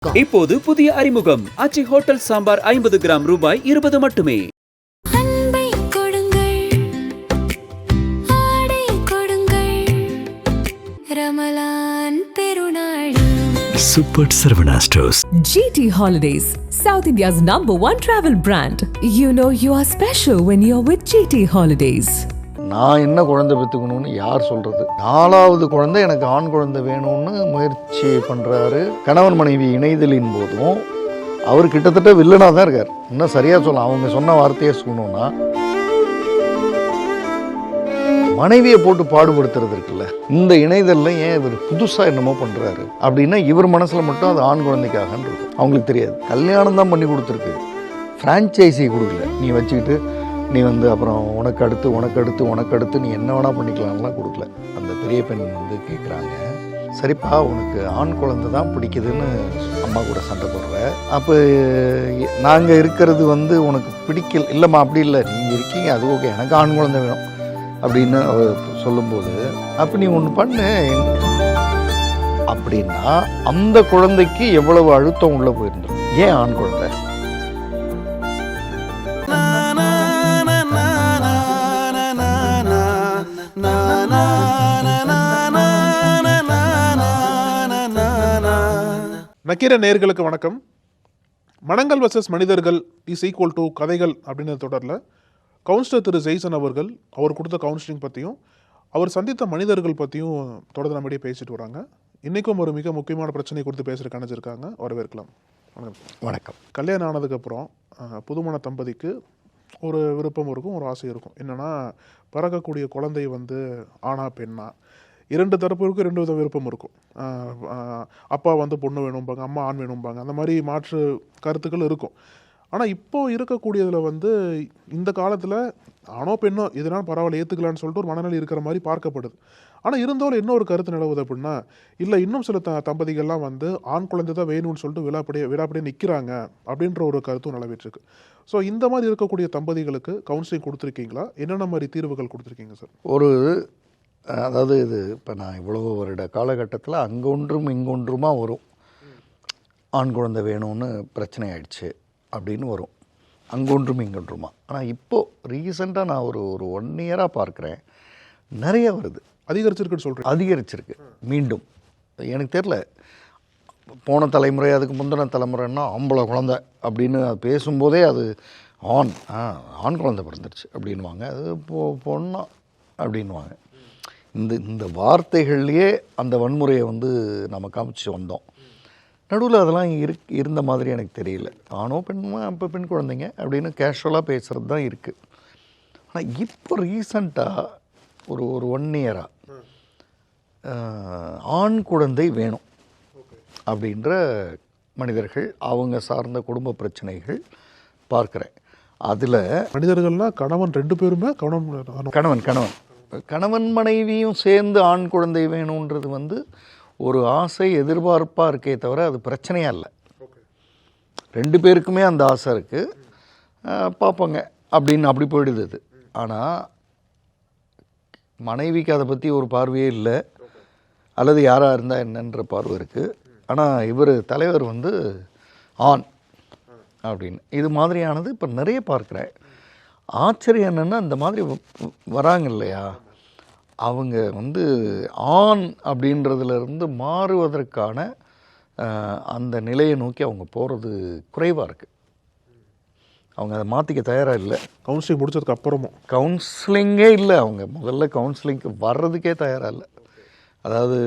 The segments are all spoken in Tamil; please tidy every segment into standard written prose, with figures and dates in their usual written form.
இப்போது புதிய அறிமுகம் ஆச்சி ஹோட்டல் சாம்பார் 50 கிராம் ரூபாய் 20 மட்டுமே. அன்பை கொடுங்கள், ஆடை கொடுங்கள், ரமலான் பெருநாள். Super Sarvana Stores. GT Holidays, South India's #1 travel brand. You know you are special when you're with GT Holidays. நான் என்ன குழந்தை பெற்றுக்கணும்னு யார் சொல்கிறது? 4வது குழந்தை எனக்கு ஆண் குழந்தை வேணும்னு முயற்சி பண்ணுறாரு. கணவன் மனைவி இணைதலின் போதும் அவர் கிட்டத்தட்ட வில்லனாக தான் இருக்கார். இன்னும் சரியாக சொல்லலாம், அவங்க சொன்ன வார்த்தையை சொல்லணும்னா மனைவியை போட்டு பாடுபடுத்துறது இருக்குல்ல, இந்த இணைதலில் ஏன் இவர் புதுசாக என்னமோ பண்ணுறாரு அப்படின்னா இவர் மனசில் மட்டும் அது ஆண் குழந்தைக்காகன்னு இருக்கும். அவங்களுக்கு தெரியாது. கல்யாணம் தான் பண்ணி கொடுத்துருக்கு, ஃப்ரான்ச்சைஸி கொடுக்கல. நீ வச்சுக்கிட்டு நீ அப்புறம் உனக்கு அடுத்து நீ என்ன வேணால் பண்ணிக்கலாம்லாம் கொடுக்கல. அந்த பெரிய பெண் கேட்குறாங்க, சரிப்பா உனக்கு ஆண் குழந்தை தான் பிடிக்குதுன்னு அம்மா கூட சண்டை போடுற, அப்போ நாங்கள் இருக்கிறது உனக்கு பிடிக்கல. இல்லைம்மா அப்படி இல்லை, நீங்கள் இருக்கீங்க அது ஓகே, எனக்கு ஆண் குழந்தை வேணும் அப்படின்னு சொல்லும்போது, அப்போ நீ ஒன்று பண்ணு அப்படின்னா அந்த குழந்தைக்கு எவ்வளவு அழுத்தம் உள்ளே போயிருந்துடும். ஏன் ஆண் குழந்தை? நக்கீர நேயர்களுக்கு வணக்கம். மனங்கள் வர்சஸ் மனிதர்கள் இஸ் ஈக்குவல் டு கதைகள் அப்படின்ற தொடரில் கவுன்சிலர் திரு ஜெய்சன் அவர்கள் அவர் கொடுத்த கவுன்சிலிங் பற்றியும் அவர் சந்தித்த மனிதர்கள் பற்றியும் தொடர்ந்து நம்மடியே பேசிட்டு வராங்க. இன்றைக்கும் ஒரு மிக முக்கியமான பிரச்சனை குறித்து பேசுகிற கணிச்சிருக்காங்க. வரவேற்கலாம். வணக்கம். கல்யாணம் ஆனதுக்கப்புறம் புதுமண தம்பதிக்கு ஒரு விருப்பம் இருக்கும், ஒரு ஆசை இருக்கும். என்னென்னா பிறக்கக்கூடிய குழந்தை ஆணா பெண்ணா, 2 தரப்புக்கும் 2 வித விருப்பம் இருக்கும். அப்பா பொண்ணு வேணும்பாங்க, அம்மா ஆண் வேணும்பாங்க, அந்த மாதிரி மாற்று கருத்துக்கள் இருக்கும். ஆனால் இப்போது இருக்கக்கூடியதில் இந்த காலத்தில் ஆணோ பெண்ணோ இதனால் பரவாயில்ல ஏற்றுக்கலான்னு சொல்லிட்டு ஒரு மனநிலை இருக்கிற மாதிரி பார்க்கப்படுது. ஆனால் இருந்தாலும் இன்னொரு கருத்து நிலவுது அப்படின்னா, இல்லை இன்னும் சில தம்பதிகள்லாம் ஆண் குழந்தை தான் வேணும்னு சொல்லிட்டு விழாப்படியே நிற்கிறாங்க அப்படின்ற ஒரு கருத்தும் நிலவிட்டுருக்கு. ஸோ இந்த மாதிரி இருக்கக்கூடிய தம்பதிகளுக்கு கவுன்சிலிங் கொடுத்துருக்கீங்களா? என்னென்ன மாதிரி தீர்வுகள் கொடுத்துருக்கீங்க சார்? அதாவது இது இப்போ நான் இவ்வளோ வருட காலகட்டத்தில் அங்கொன்றும் இங்கொன்றுமா வரும். ஆண் குழந்தை வேணும்னு பிரச்சனை ஆயிடுச்சு அப்படின்னு வரும், அங்கொன்றும் இங்கொன்றுமா. ஆனால் இப்போது ரீசெண்டாக நான் ஒரு 1 இயராக பார்க்குறேன், நிறைய வருது. அதிகரிச்சிருக்குன்னு சொல்கிறேன். அதிகரிச்சிருக்கு மீண்டும். எனக்கு தெரில, போன தலைமுறை அதுக்கு முந்தின தலைமுறைன்னா ஆம்பளை குழந்தை அப்படின்னு பேசும்போதே அது ஆண் குழந்தை பிறந்துருச்சு அப்படின்வாங்க, அது பொண்ணா அப்படின்வாங்க. இந்த வார்த்தைகள்லேயே அந்த வன்முறையை நம்ம காமிச்சு வந்தோம். நடுவில் அதெல்லாம் இருந்த மாதிரி எனக்கு தெரியல. ஆணோ பெண்ணுமா இப்போ பெண் குழந்தைங்க அப்படின்னு கேஷுவலாக பேசுகிறது தான் இருக்குது. ஆனால் இப்போ ரீசண்டாக ஒரு 1 இயராக ஆண் குழந்தை வேணும் அப்படின்ற மனிதர்கள், அவங்க சார்ந்த குடும்ப பிரச்சனைகள் பார்க்குறேன். அதில் மனிதர்கள்னால் கணவன் 2 பேருமே கணவன் மனைவியும் சேர்ந்து ஆண் குழந்தை வேணுன்றது ஒரு ஆசை, எதிர்பார்ப்பாக இருக்கே தவிர அது பிரச்சனையாக இல்லை. 2 பேருக்குமே அந்த ஆசை இருக்குது, பார்ப்போங்க அப்படின்னு அப்படி போயிடுது அது. ஆனால் மனைவிக்கு அதை பற்றி ஒரு பார்வையே இல்லை, அல்லது யாராக இருந்தால் என்னன்ற பார்வை இருக்குது. ஆனால் இவர் தலைவர் ஆண் அப்படின்னு இது மாதிரியானது இப்போ நிறைய பார்க்குறேன். ஆச்சரியம் என்னென்னா, இந்த மாதிரி வராங்க இல்லையா, அவங்க ஆண் அப்படின்றதுலேருந்து மாறுவதற்கான அந்த நிலையை நோக்கி அவங்க போகிறது குறைவாக இருக்குது. அவங்க அதை மாற்றிக்க தயாராக இல்லை. கவுன்சிலிங் முடிச்சதுக்கு அப்புறமும் கவுன்சிலிங்கே இல்லை, அவங்க முதல்ல கவுன்சிலிங்க்கு வர்றதுக்கே தயாராக இல்லை. அதாவது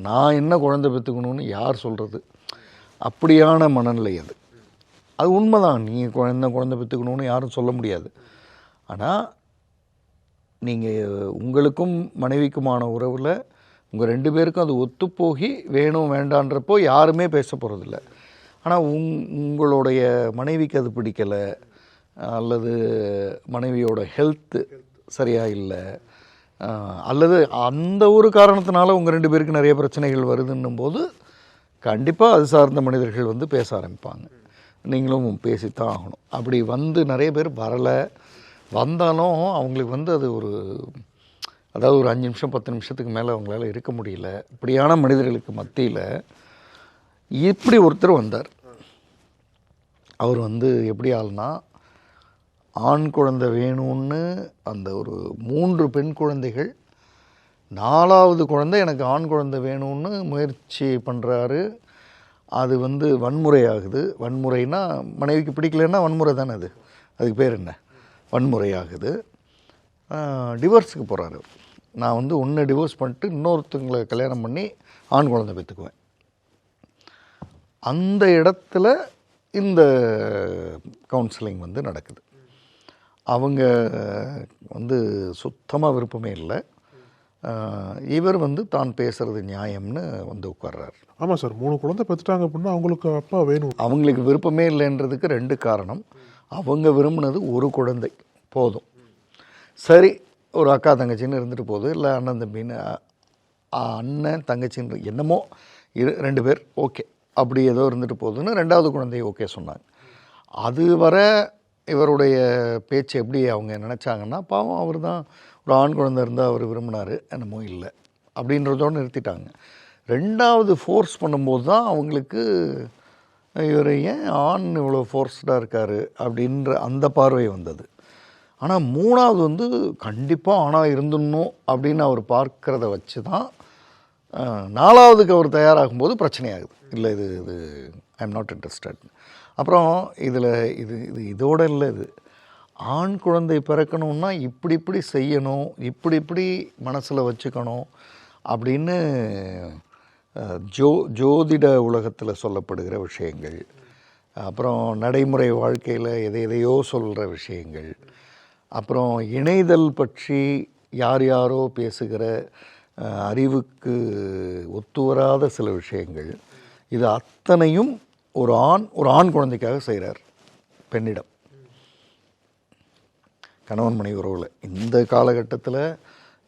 நான் என்ன குழந்தை பெற்றுக்கணும்னு யார் சொல்கிறது, அப்படியான மனநிலை அது. அது உண்மைதான், நீங்கள் குழந்தை பெற்றுக்கணும்னு யாரும் சொல்ல முடியாது. ஆனால் நீங்கள் உங்களுக்கும் மனைவிக்குமான உறவில் உங்கள் 2 பேருக்கும் அது ஒத்துப்போகி வேணும் வேண்டான்றப்போ யாருமே பேச போகிறதில்ல. ஆனால் உங்களுடைய மனைவிக்கு அது பிடிக்கலை, அல்லது மனைவியோட ஹெல்த்து சரியாக இல்லை, அல்லது அந்த ஒரு காரணத்தினால உங்கள் 2 பேருக்கு நிறைய பிரச்சனைகள் வருதுன்னும் போது கண்டிப்பாக அது சார்ந்த மனிதர்கள் பேச ஆரம்பிப்பாங்க. நீங்களும் பேசித்தான் ஆகணும். அப்படி நிறைய பேர் வரலை, வந்தாலும் அவங்களுக்கு அது அதாவது ஒரு 5 நிமிஷம் 10 நிமிஷத்துக்கு மேலே அவங்களால இருக்க முடியல. இப்படியான மனிதர்களுக்கு மத்தியில் இப்படி ஒருத்தர் வந்தார். அவர் வந்து எப்படி ஆள்னா, ஆண் குழந்தை வேணும்னு அந்த ஒரு 3 பெண் குழந்தைகள், 4வது குழந்தை எனக்கு ஆண் குழந்தை வேணும்னு முயற்சி பண்ணுறாரு. அது வந்து வன்முறையாகுது. வன்முறைனா மனைவிக்கு பிடிக்கலன்னா வன்முறை தானே அது, அதுக்கு பேர் என்ன, வன்முறையாகுது. டிவோர்ஸுக்கு போகிறாரு. நான் வந்து ஒன்று டிவோர்ஸ் பண்ணிட்டு இன்னொருத்தங்களை கல்யாணம் பண்ணி ஆண் குழந்தை பெற்றுக்குவேன். அந்த இடத்துல இந்த கவுன்சிலிங் வந்து நடக்குது. அவங்க வந்து சுத்தமாக விருப்பமே இல்லை. இவர் வந்து தான் பேசுகிறது நியாயம்னு வந்து உட்கார்றாரு. ஆமாம் சார், 3 குழந்தை பெற்றுட்டாங்க அப்படின்னா அவங்களுக்கு அப்பா வேணும். அவங்களுக்கு விருப்பமே இல்லைன்றதுக்கு 2 காரணம். அவங்க விரும்பினது ஒரு குழந்தை போதும். சரி, ஒரு அக்கா தங்கச்சின்னு இருந்துட்டு போகுது, இல்லை அண்ணன் தம்பின்னு, அண்ணன் தங்கச்சின்னு என்னமோ 2 பேர் ஓகே, அப்படி ஏதோ இருந்துட்டு போகுதுன்னு 2வது குழந்தையை ஓகே சொன்னாங்க. அது வர இவருடைய பேச்சு எப்படி அவங்க நினச்சாங்கன்னா, பாவம் அவர் தான் ஒரு ஆண் குழந்தை இருந்தால் அவர் விரும்பினார், என்னமோ இல்லை அப்படின்றதோடு நிறுத்திட்டாங்க. 2வது ஃபோர்ஸ் பண்ணும்போது தான் அவங்களுக்கு இவர் ஏன் ஆண் இவ்வளோ ஃபோர்ஸ்டாக இருக்கார் அப்படின்ற அந்த பார்வை வந்தது. ஆனால் 3வது வந்து கண்டிப்பாக ஆணாக இருந்துடணும் அப்படின்னு அவர் பார்க்குறத வச்சு தான் 4வதுக்கு அவர் தயாராகும்போது பிரச்சனையாகுது. இல்லை இது ஐ எம் நாட் இன்ட்ரெஸ்டட். அப்புறம் இதில் இதோடு இல்லை, இது ஆண் குழந்தை பிறக்கணுன்னா இப்படி செய்யணும், இப்படி மனசில் வச்சுக்கணும் அப்படின்னு ஜோதிட உலகத்தில் சொல்லப்படுகிற விஷயங்கள், அப்புறம் நடைமுறை வாழ்க்கையில் எதையோ சொல்கிற விஷயங்கள், அப்புறம் இணைதல் பற்றி யாரோ பேசுகிற அறிவுக்கு ஒத்துவராத சில விஷயங்கள், இது அத்தனையும் ஒரு ஆண் குழந்தைக்காக செய்கிறார் பெண்ணிடம். கணவன் மனைவி உறவில் இந்த காலகட்டத்தில்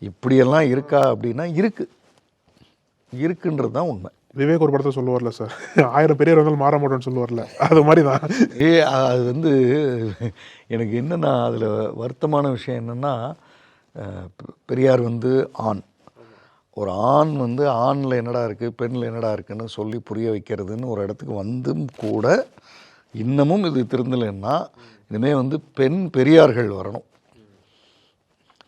இப்படியெல்லாம் இருக்கா அப்படின்னா இருக்குன்றது தான் உண்மை. விவேக் ஒரு படத்தை சொல்லுவார்ல சார், 1000 பெரியவர் இருந்தாலும் மாற மாட்டோன்னு சொல்லுவார்ல, அது மாதிரி தான். அது வந்து எனக்கு என்னென்னா அதில் வருத்தமான விஷயம் என்னென்னா, பெரியார் வந்து ஆண், ஒரு ஆண் வந்து ஆணில் என்னடா இருக்குது பெண்ணில் என்னடா இருக்குன்னு சொல்லி புரிய வைக்கிறதுன்னு ஒரு இடத்துக்கு வந்தும் கூட இன்னமும் இது திருந்தலைன்னா, இனிமேல் வந்து பெரியார்கள் வரணும்.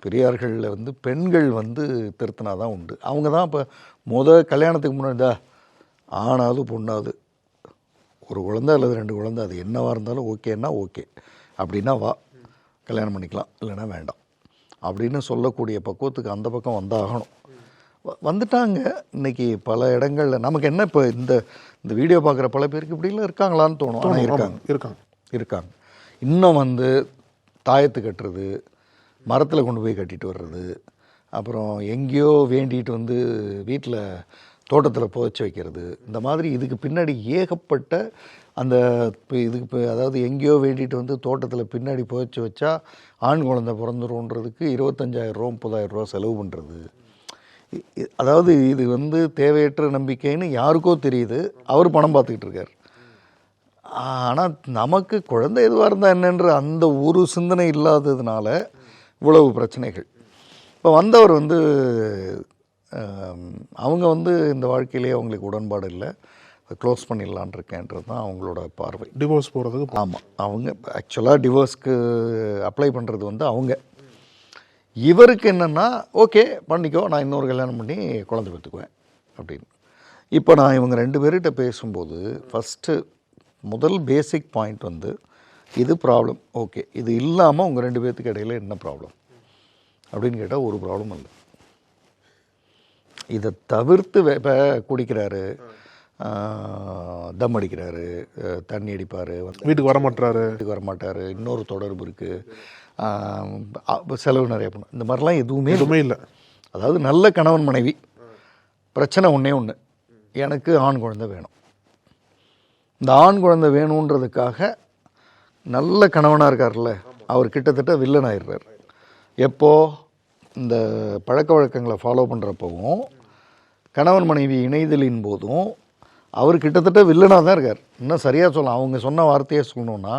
பெரியார்களில் வந்து பெண்கள் வந்து திருத்தினா தான் உண்டு. அவங்க தான் இப்போ கல்யாணத்துக்கு முன்னாடி ஆணாவது பொண்ணாவது ஒரு குழந்தை அல்லது 2 குழந்தை, அது என்னவாக இருந்தாலும் ஓகேன்னா ஓகே, அப்படின்னா வா கல்யாணம் பண்ணிக்கலாம், இல்லைன்னா வேண்டாம் அப்படின்னு சொல்லக்கூடிய பக்குவத்துக்கு அந்த பக்கம் வந்தாகணும். வந்துட்டாங்க. இன்றைக்கி பல இடங்களில் நமக்கு என்ன, இப்போ இந்த வீடியோ பார்க்குற பல பேருக்கு இப்படிலாம் இருக்காங்களான்னு தோணும். ஆனால் இருக்காங்க. இன்னும் வந்து தாயத்து கட்டுறது, மரத்தில் கொண்டு போய் கட்டிட்டு வர்றது, அப்புறம் எங்கேயோ வேண்டிட்டு வந்து வீட்டில் தோட்டத்தில் புதைச்சி வைக்கிறது, இந்த மாதிரி இதுக்கு பின்னாடி ஏகப்பட்ட அந்த இதுக்கு அதாவது எங்கேயோ வேண்டிட்டு வந்து தோட்டத்தில் பின்னாடி புதைச்சி வச்சா ஆண் குழந்தை பிறந்துருன்றதுக்கு 25,000 30,000 செலவு பண்ணுறது. அதாவது இது வந்து தேவையற்ற நம்பிக்கைன்னு யாருக்கோ தெரியுது, அவர் பணம் பார்த்துக்கிட்டு இருக்கார். ஆனால் நமக்கு குழந்தை எதுவாக இருந்தால் என்னன்ற அந்த ஒரு சிந்தனை இல்லாததுனால இவ்வளவு பிரச்சனைகள். இப்போ வந்தவர் வந்து அவங்க வந்து இந்த வாழ்க்கையிலே அவங்களுக்கு உடன்பாடு இல்லை, க்ளோஸ் பண்ணிடலான் இருக்கேன்றது தான் அவங்களோட பார்வை. டிவோர்ஸ் போகிறதுக்கு ஆமாம், அவங்க ஆக்சுவலாக டிவோர்ஸ்க்கு அப்ளை பண்ணுறது வந்து அவங்க. இவருக்கு என்னென்னா ஓகே பண்ணிக்கோ, நான் இன்னொரு கல்யாணம் பண்ணி குழந்தை பெற்றுக்குவேன் அப்படின்னு. இப்போ நான் இவங்க 2 பேர்கிட்ட பேசும்போது முதல் பேசிக் பாயிண்ட் வந்து இது ப்ராப்ளம் ஓகே, இது இல்லாமல் உங்கள் 2 பேர்த்துக்கு இடையில் என்ன ப்ராப்ளம் அப்படின்னு கேட்டால் ஒரு ப்ராப்ளம் இல்லை. இதை தவிர்த்து இப்போ குடிக்கிறாரு, தம் அடிக்கிறாரு, தண்ணி அடிப்பார், வீட்டுக்கு வரமாட்டார், இன்னொரு தொடர்பு இருக்குது, செலவு நிறைய பண்ணும், இந்த மாதிரிலாம் எதுவுமே இல்லை. அதாவது நல்ல கணவன் மனைவி, பிரச்சனை ஒன்று எனக்கு ஆண் குழந்தை வேணும். இந்த ஆண் குழந்தை வேணுன்றதுக்காக நல்ல கணவனாக இருக்கார்ல, அவர் கிட்டத்தட்ட வில்லன் ஆயிடுறார். எப்போது இந்த பழக்க வழக்கங்களை ஃபாலோ பண்ணுறப்பவும் கணவன் மனைவி இணைதலின் போதும் அவர் கிட்டத்தட்ட வில்லனாக தான் இருக்கார். இன்னும் சரியாக சொல்லலாம், அவங்க சொன்ன வார்த்தையே சொல்லணுன்னா,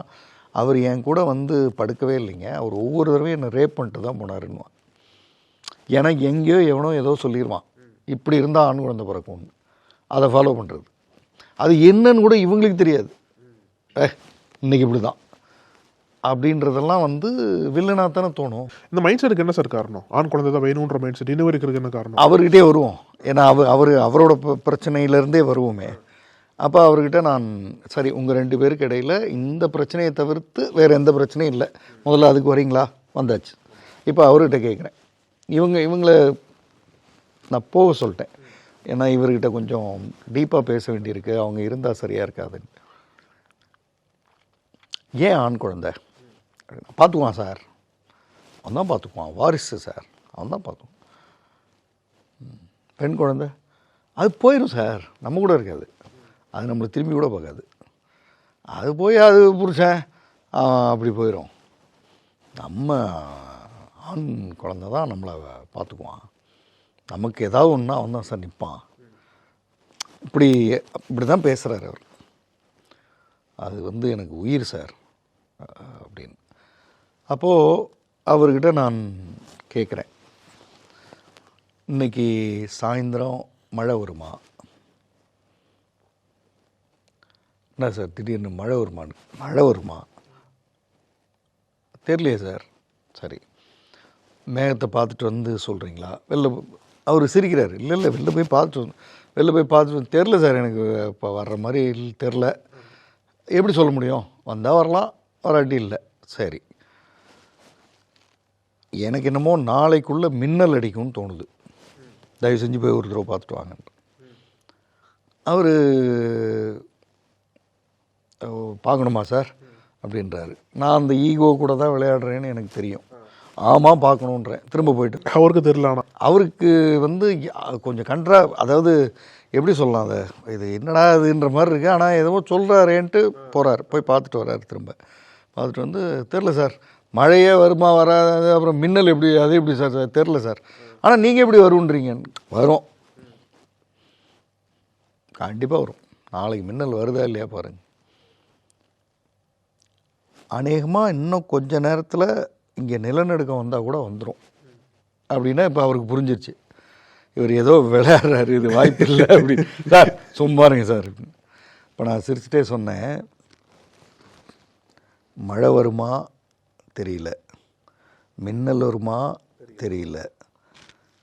அவர் என் கூட வந்து படுக்கவே இல்லைங்க, அவர் ஒவ்வொரு தடவையும் என்னை ரேப் பண்ணிட்டு தான் போனாருன்னுவான். எனக்கு எங்கேயோ எவனோ ஏதோ சொல்லிடுவான், இப்படி இருந்தால் ஆண் குழந்தை பிறக்கும்னு, அதை ஃபாலோ பண்ணுறது. அது என்னன்னு கூட இவங்களுக்கு தெரியாது. இன்னைக்கு இப்படி தான் அப்படின்றதெல்லாம் வந்து வில்லனாக தானே தோணும். இந்த மைண்ட் செட்டுக்கு என்ன சார் காரணம்? ஆண் குழந்தை தான் வேணுன்ற மைண்ட் செட் இன்ன வரைக்கும் என்ன காரணம்? அவர்கிட்டே வருவோம். ஏன்னா அவரோட பிரச்சனையிலேருந்தே வருவோமே. அப்போ அவர்கிட்ட நான் சரி உங்கள் 2 பேருக்கு இடையில் இந்த பிரச்சனையை தவிர்த்து வேறு எந்த பிரச்சனையும் இல்லை, முதல்ல அதுக்கு வரீங்களா? வந்தாச்சு. இப்போ அவர்கிட்ட கேட்குறேன், இவங்கள நான் போக சொல்லிட்டேன். ஏன்னா இவர்கிட்ட கொஞ்சம் டீப்பாக பேச வேண்டியிருக்கு, அவங்க இருந்தால் சரியாக இருக்காதுன்னு. ஏன் ஆண் குழந்தை? பார்த்துக்குவான் சார், அவன் தான் பார்த்துக்குவான், வாரிசு சார், அவன் தான் பார்த்துக்குவான். பெண் குழந்தை அது போயிடும் சார், நம்ம கூட இருக்காது, அது நம்மளை திரும்பி கூட பார்க்காது, அது போய் அது புருஷன் அப்படி போயிடும். நம்ம ஆண் குழந்தை தான் நம்மளை பார்த்துக்குவான், நமக்கு ஏதாவது ஒன்றா அவன் தான் சார் நிற்பான். இப்படி தான் பேசுகிறார் அவர். அது வந்து எனக்கு உயிர் சார் அப்படின்னு. அப்போது அவர்கிட்ட நான் கேட்குறேன், இன்றைக்கி சாயந்தரம் மழை வருமா? என்ன சார் திடீர்னு மழை வருமா? தெரியலையே சார். சரி, மேகத்தை பார்த்துட்டு வந்து சொல்கிறீங்களா? அவர் சிரிக்கிறார். இல்லை வெளில போய் பார்த்துட்டு தெரில சார், எனக்கு இப்போ வர்ற மாதிரி தெரில. எப்படி சொல்ல முடியும்? வந்தால் வரலாம், வராட்டி இல்லை. சரி, எனக்கு என்னமோ நாளைக்குள்ளே மின்னல் அடிக்கும்னு தோணுது, தயவு செஞ்சு போய் ஒரு தடவை பார்த்துட்டு வாங்க. அவர் பார்க்கணுமா சார் அப்படின்றாரு. நான் அந்த ஈகோ கூட தான் விளையாடுறேன்னு எனக்கு தெரியும். ஆமாம் பார்க்கணுன்றேன். திரும்ப போயிட்டு அவருக்கு தெரியல. ஆனால் அவருக்கு வந்து கொஞ்சம் அதாவது எப்படி சொல்லலாம், அதை இது என்னடா இதுன்ற மாதிரி இருக்குது. ஆனால் எதுவோ சொல்கிறாரேன்ட்டு போகிறார், போய் பார்த்துட்டு வர்றாரு. திரும்ப பார்த்துட்டு வந்து தெரில சார், மழையே வருமா வராது, அப்புறம் மின்னல் எப்படி, அது எப்படி சார் தெரில சார், ஆனால் நீங்கள் எப்படி வருன்றீங்க? வரும், கண்டிப்பாக வரும். நாளைக்கு மின்னல் வருதா இல்லையா பாருங்கள். அநேகமாக இன்னும் கொஞ்ச நேரத்தில் இங்கே நிலநடுக்கம் வந்தால் கூட வந்துடும் அப்படின்னா இப்போ அவருக்கு புரிஞ்சிருச்சு, இவர் ஏதோ விளையாடுறாரு, இது வாய்ப்பு இல்லை அப்படின்னு. சார் சும்மாருங்க சார். இப்போ நான் சிரிச்சுட்டே சொன்னேன், மழை வருமா தெரியல, மின்னல் வருமா தெரியல,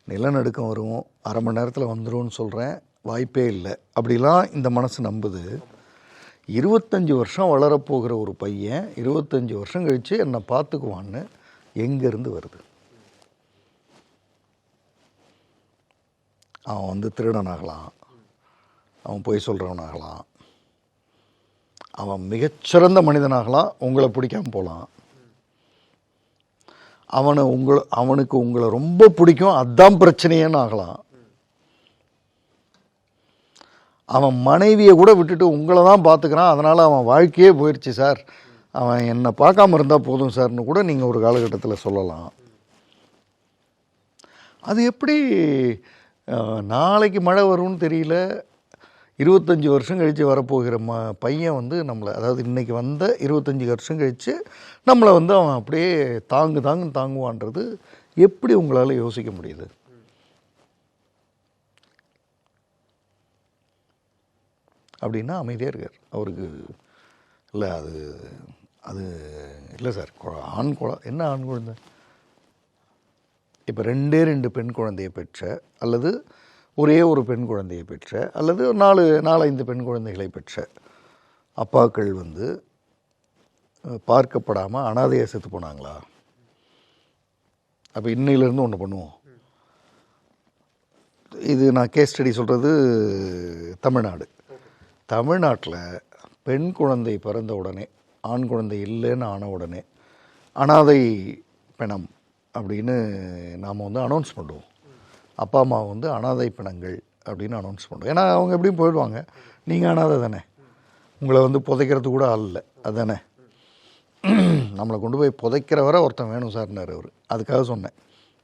நிலநடுக்கம் வரும், அரை மணி நேரத்தில் வந்துடும்னு சொல்கிறேன், வாய்ப்பே இல்லை அப்படிலாம் இந்த மனசு நம்புது. 25 வருஷம் வளரப்போகிற ஒரு பையன் 25 வருஷம் கழித்து என்னை பார்த்துக்குவான்னு எங்கேருந்து வருது? அவன் வந்து திருடனாகலாம், அவன் பொய் சொல்கிறவனாகலாம், அவன் மிகச்சிறந்த மனிதனாகலாம், உங்களை பிடிக்காமல் போகலாம், அவனுக்கு உங்களை ரொம்ப பிடிக்கும், அதுதான் பிரச்சனையேன்னு ஆகலாம், அவன் மனைவியை கூட விட்டுட்டு உங்களை தான் பார்த்துக்கிறான், அதனால் அவன் வாழ்க்கையே போயிடுச்சு சார், அவன் என்னை பார்க்காம இருந்தால் போதும் சார்னு கூட நீங்கள் ஒரு காலகட்டத்தில் சொல்லலாம். அது எப்படி நாளைக்கு மழை வரும்னு தெரியல, 25 வருஷம் கழித்து வரப்போகிற பையன் வந்து நம்மளை, அதாவது இன்றைக்கி வந்த 25 வருஷம் கழித்து நம்மளை வந்து அவன் அப்படியே தாங்குவான்றது எப்படி உங்களால் யோசிக்க முடியுது? அப்படின்னா அமைதியாக இருக்கார். அவருக்கு இல்லை அது இல்லை சார், ஆண் குழந்தை என்ன ஆண் குழந்தை? இப்போ 2 பெண் குழந்தையை பெற்ற, அல்லது ஒரே ஒரு பெண் குழந்தையை பெற்ற, அல்லது 4-5 பெண் குழந்தைகளை பெற்ற அப்பாக்கள் வந்து பார்க்கப்படாமல் அனாதையாக செத்து போனாங்களா? அப்போ இன்னையிலேருந்து ஒன்று பண்ணுவோம். இது நான் கேஸ் ஸ்டடி சொல்கிறது தமிழ்நாட்டில் பெண் குழந்தை பிறந்த உடனே, ஆண் குழந்தை இல்லைன்னு ஆன உடனே அனாதை பிணம் அப்படின்னு நாம் வந்து அனௌன்ஸ் பண்ணுவோம். அப்பா அம்மா வந்து அனாதை பிணங்கள் அப்படின்னு அனௌன்ஸ் பண்ணுவோம். ஏன்னா அவங்க எப்படியும் போயிடுவாங்க, நீங்கள் அனாதை தானே, உங்களை வந்து புதைக்கிறதுக்கு கூட ஆள் இல்லை, அதுதானே, நம்மளை கொண்டு போய் புதைக்கிற வரை ஒருத்தன் வேணும் சார்னார் அவர். அதுக்காக சொன்னேன்,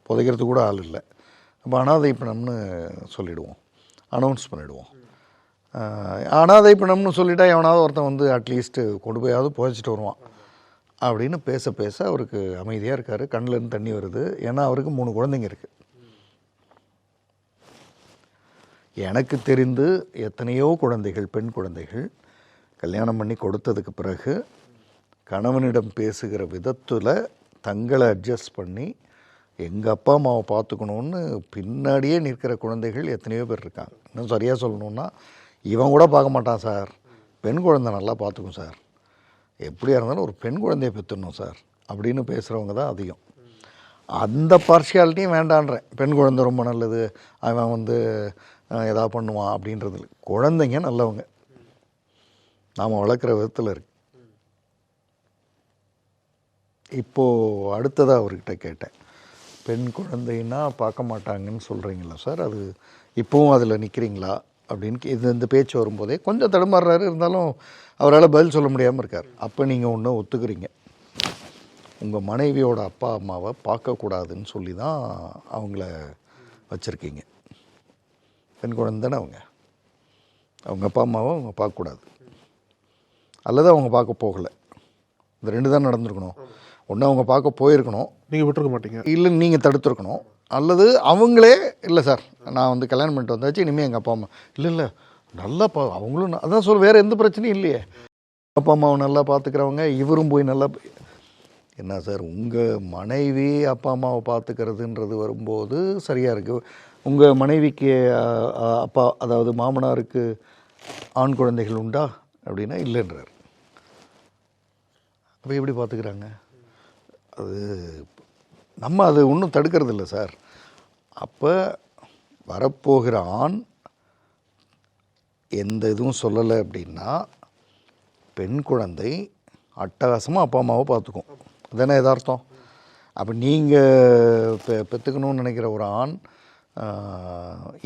புதைக்கிறதுக்கு கூட ஆள் இல்லை, அப்போ அனாதை பிணம்னு சொல்லிவிடுவோம், அனௌன்ஸ் பண்ணிவிடுவோம். அனாதை பிணம்னு சொல்லிட்டா எவனாவது ஒருத்தன் வந்து அட்லீஸ்ட்டு கொண்டு போயாவது புதைச்சிட்டு வருவான் அப்படின்னு பேச அவருக்கு அமைதியாக இருக்கார். கண்ணிலேருந்து தண்ணி வருது. ஏன்னா அவருக்கு 3 குழந்தைங்க இருக்குது. எனக்கு தெரிந்து எத்தனையோ குழந்தைகள், பெண் குழந்தைகள் கல்யாணம் பண்ணி கொடுத்ததுக்கு பிறகு கணவனிடம் பேசுகிற விதத்தில் தங்களை அட்ஜஸ்ட் பண்ணி எங்கள் அப்பா அம்மாவை பார்த்துக்கணுன்னு பின்னாடியே நிற்கிற குழந்தைகள் எத்தனையோ பேர் இருக்காங்க. இன்னும் சரியாக சொல்லணுன்னா, இவன் கூட பார்க்க மாட்டான் சார், பெண் குழந்தை நல்லா பார்த்துக்கும் சார், எப்படியா இருந்தாலும் ஒரு பெண் குழந்தையை பெற்றுடணும் சார் அப்படின்னு பேசுகிறவங்க தான் அதிகம். அந்த பார்ஷியாலிட்டியும் வேண்டான்றேன். பெண் குழந்தை ரொம்ப நல்லது, அவன் வந்து எதாவது பண்ணுவான் அப்படின்றது இல்லை. குழந்தைங்க நல்லவங்க, நாம் வளர்க்குற விதத்தில் இருக்கு. இப்போது அடுத்ததாக அவர்கிட்ட கேட்டேன், பெண் குழந்தைன்னா பார்க்க மாட்டாங்கன்னு சொல்கிறீங்களா சார், அது இப்போவும் அதில் நிற்கிறீங்களா அப்படின்னு இந்த பேச்சு வரும்போதே கொஞ்சம் தடுமாறுறாரு. இருந்தாலும் அவரால் பதில் சொல்ல முடியாமல் இருக்கார். அப்போ நீங்கள் ஒன்று ஒத்துக்கிறீங்க, உங்கள் மனைவியோட அப்பா அம்மாவை பார்க்கக்கூடாதுன்னு சொல்லி தான் அவங்கள வச்சுருக்கீங்க. பெண் குழந்தை தானே அவங்க அப்பா அம்மாவை அவங்க பார்க்கக்கூடாது, அல்லது அவங்க பார்க்க போகலை. இந்த ரெண்டு தான் நடந்திருக்கணும். ஒன்று அவங்க பார்க்க போயிருக்கணும், நீங்கள் விட்டுருக்க மாட்டீங்க, இல்லை நீங்கள் தடுத்துருக்கணும், அல்லது அவங்களே இல்லை சார் நான் வந்து கல்யாணம் பண்ணிட்டு வந்தாச்சு, இனிமேல் எங்கள் அப்பா அம்மா இல்லை நல்லா அவங்களும் அதான் சொல்ல, வேறு எந்த பிரச்சனையும் இல்லையே, அப்பா அம்மாவை நல்லா பார்த்துக்கிறவங்க, இவரும் போய் நல்லா என்ன சார், உங்கள் மனைவி அப்பா அம்மாவை பார்த்துக்கிறதுன்றது வரும்போது சரியாக இருக்குது. உங்கள் மனைவிக்கு அப்பா அதாவது மாமனாருக்கு ஆண் குழந்தைகள் உண்டா அப்படின்னா இல்லைன்றார். அப்போ எப்படி பார்த்துக்கிறாங்க? அது நம்ம அது ஒன்றும் தடுக்கிறது இல்லை சார். அப்போ வரப்போகிற ஆண் எந்த இதுவும் சொல்லலை அப்படின்னா பெண் குழந்தை அட்டகாசமாக அப்பா அம்மாவை பார்த்துக்கும், அதுதானே எதார்த்தம். அப்போ நீங்கள் பெற்றுக்கணும்னு நினைக்கிற ஒரு ஆண்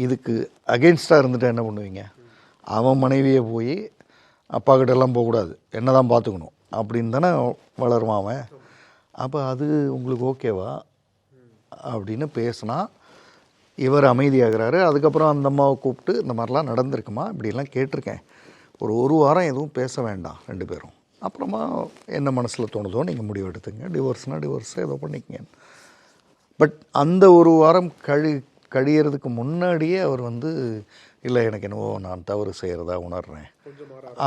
இதுக்கு அகெயின்ஸ்டாக இருந்துட்டு என்ன பண்ணுவீங்க? அவன் மனைவியை போய் அப்பா கிட்டெல்லாம் போகக்கூடாது, என்ன தான் பார்த்துக்கணும் அப்படின்னு தானே வளருவான் அவன். அப்போ அது உங்களுக்கு ஓகேவா அப்படின்னு பேசினா இவர் அமைதியாகிறாரு. அதுக்கப்புறம் அந்த அம்மாவை கூப்பிட்டு இந்த மாதிரிலாம் நடந்திருக்குமா இப்படிலாம் கேட்டிருக்கேன், ஒரு வாரம் எதுவும் பேச வேண்டாம் ரெண்டு பேரும், அப்புறமா என்ன மனசில் தோணுதோ நீங்கள் முடிவு எடுத்துங்க, டிவோர்ஸ்னால் டிவோர்ஸ் ஏதோ பண்ணிக்கங்க. பட் அந்த ஒரு வாரம் கழியறதுக்கு முன்னாடியே அவர் வந்து இல்லை எனக்கு என்னவோ நான் தவறு செய்கிறதா உணர்றேன்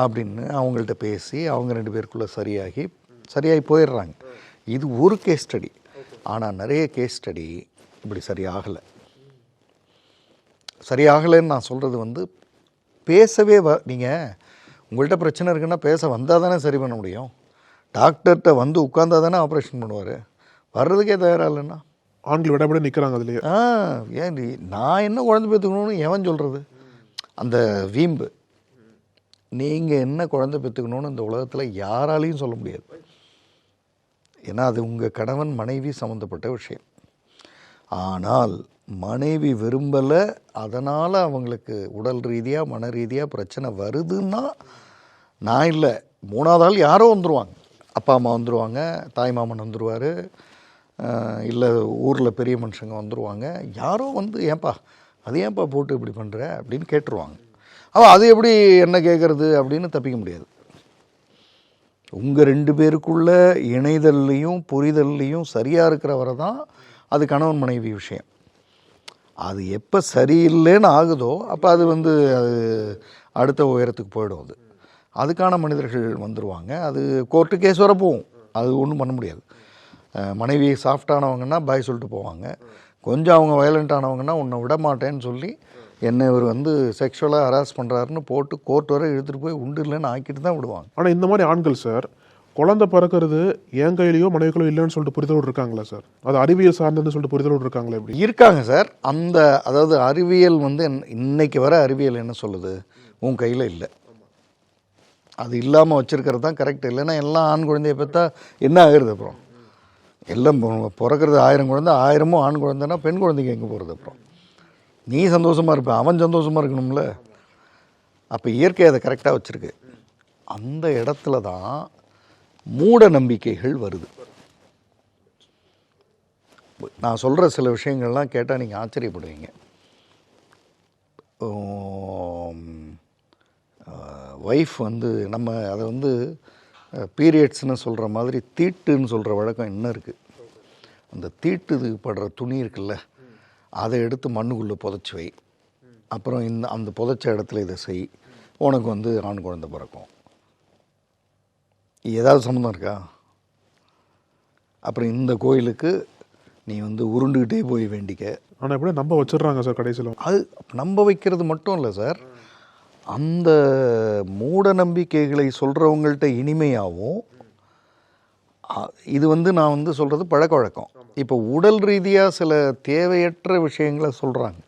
அப்படின்னு அவங்கள்ட்ட பேசி அவங்க ரெண்டு பேருக்குள்ளே சரியாகி போயிடுறாங்க. இது ஒரு கேஸ் ஸ்டடி. ஆனால் நிறைய கேஸ் ஸ்டடி இப்படி சரியாகலைன்னு நான் சொல்கிறது வந்து பேசவே நீங்கள் உங்கள்கிட்ட பிரச்சனை இருக்குன்னா பேச வந்தால் தானே சரி பண்ண முடியும். டாக்டர்கிட்ட வந்து உட்கார்ந்தா தானே ஆப்ரேஷன் பண்ணுவார், வர்றதுக்கே தயாராக இல்லைன்னா ஆண்கள் விட நிற்கிறாங்க அதுலேயே. ஏன் நான் என்ன குழந்தை பெற்றுக்கணும்னு எவன் சொல்கிறது? அந்த வீம்பு நீங்கள் என்ன குழந்தை பெற்றுக்கணும்னு இந்த உலகத்தில் யாராலையும் சொல்ல முடியாது. ஏன்னா அது உங்கள் கணவன் மனைவி சம்மந்தப்பட்ட விஷயம். ஆனால் மனைவி விரும்பலை, அதனால் அவங்களுக்கு உடல் ரீதியாக மன ரீதியாக பிரச்சனை வருதுன்னா நான் இல்லை, மூணாவது ஆள் யாரோ வந்துடுவாங்க, அப்பா அம்மா வந்துடுவாங்க, தாய் மாமன் வந்துடுவார், இல்லை ஊரில் பெரிய மனுஷங்க வந்துடுவாங்க, யாரோ வந்து ஏன்பா அது ஏன்பா போட்டு இப்படி பண்ணுற அப்படின்னு கேட்டுருவாங்க. அவள் அது எப்படி என்ன கேட்குறது அப்படின்னு தப்பிக்க முடியாது. உங்கள் ரெண்டு பேருக்குள்ள இணைதல்லையும் புரிதல்லையும் சரியாக இருக்கிற வரை தான் அது கணவன் மனைவி விஷயம். அது எப்போ சரியில்லைன்னு ஆகுதோ அப்போ அது வந்து அது அடுத்த உயரத்துக்கு போயிடும். அதுக்கான மனிதர்கள் வந்துடுவாங்க, அது கோர்ட்டு கேஸ் வர போகும், அது ஒன்றும் பண்ண முடியாது. மனைவி சாஃப்டானவங்கன்னா பாய் சொல்லிட்டு போவாங்க, கொஞ்சம் அவங்க வயலண்ட்டானவங்கன்னா உன்னை விட மாட்டேன்னு சொல்லி என்னை இவர் வந்து செக்ஷுவலாக ஹராஸ் பண்ணுறாருன்னு போட்டு கோர்ட் வரை இழுத்துட்டு போய் உண்டு இல்லைன்னு ஆக்கிட்டு தான் விடுவாங்க. ஆனால் இந்த மாதிரி ஆண்கள் சார் குழந்தை பிறக்கிறது என் கையிலையோ மனைவிகளோ இல்லைன்னு சொல்லிட்டு புரிதலோடு இருக்காங்களா சார்? அது அறிவியல் சார்ந்ததுன்னு சொல்லிட்டு புரிதலோடு இருக்காங்களா? எப்படி இருக்காங்க சார். அந்த அதாவது அறிவியல் வந்து இன்னைக்கு வர அறிவியல் என்ன சொல்லுது, உன் கையில் இல்லை, அது இல்லாமல் வச்சுருக்கிறது தான் கரெக்ட். இல்லைன்னா எல்லாம் ஆண் குழந்தைய பார்த்தா என்ன ஆகுறது? அப்புறம் எல்லாம் பிறக்கிறது 1000 குழந்தை, 1000 ஆண் குழந்தைன்னா பெண் குழந்தைக்கு எங்கே போகிறது? அப்புறம் நீ சந்தோஷமாக இருப்ப, அவன் சந்தோஷமாக இருக்கணும்ல. அப்போ இயற்கை அதை கரெக்டாக வச்சுருக்கு. அந்த இடத்துல தான் மூட நம்பிக்கைகள் வருது. நான் சொல்கிற சில விஷயங்கள்லாம் கேட்டால் நீங்கள் ஆச்சரியப்படுவீங்க. ஒய்ஃப் வந்து நம்ம அதை வந்து பீரியட்ஸ்னு சொல்கிற மாதிரி தீட்டுன்னு சொல்கிற வழக்கம் என்ன இருக்குது. அந்த தீட்டு படுற துணி இருக்குல்ல, அதை எடுத்து மண்ணுக்குள்ளே புதைச்சி வை, அப்புறம் அந்த புதைச்ச இடத்துல இதை செய், உனக்கு வந்து ஆண் குழந்தை பிறக்கும். ஏதாவது சம்மந்தம் இருக்கா? அப்புறம் இந்த கோயிலுக்கு நீ வந்து உருண்டுக்கிட்டே போய் வேண்டிக்க. ஆனால் எப்படி நம்ப வச்சிடுறாங்க சார் கடைசியில். அது நம்ப வைக்கிறது மட்டும் இல்லை சார், அந்த மூட நம்பிக்கைகளை சொல்கிறவங்கள்ட்ட இனிமையாகவும், இது வந்து நான் வந்து சொல்கிறது பழக்க வழக்கம். இப்போ உடல் ரீதியாக சில தேவையற்ற விஷயங்களை சொல்கிறாங்க.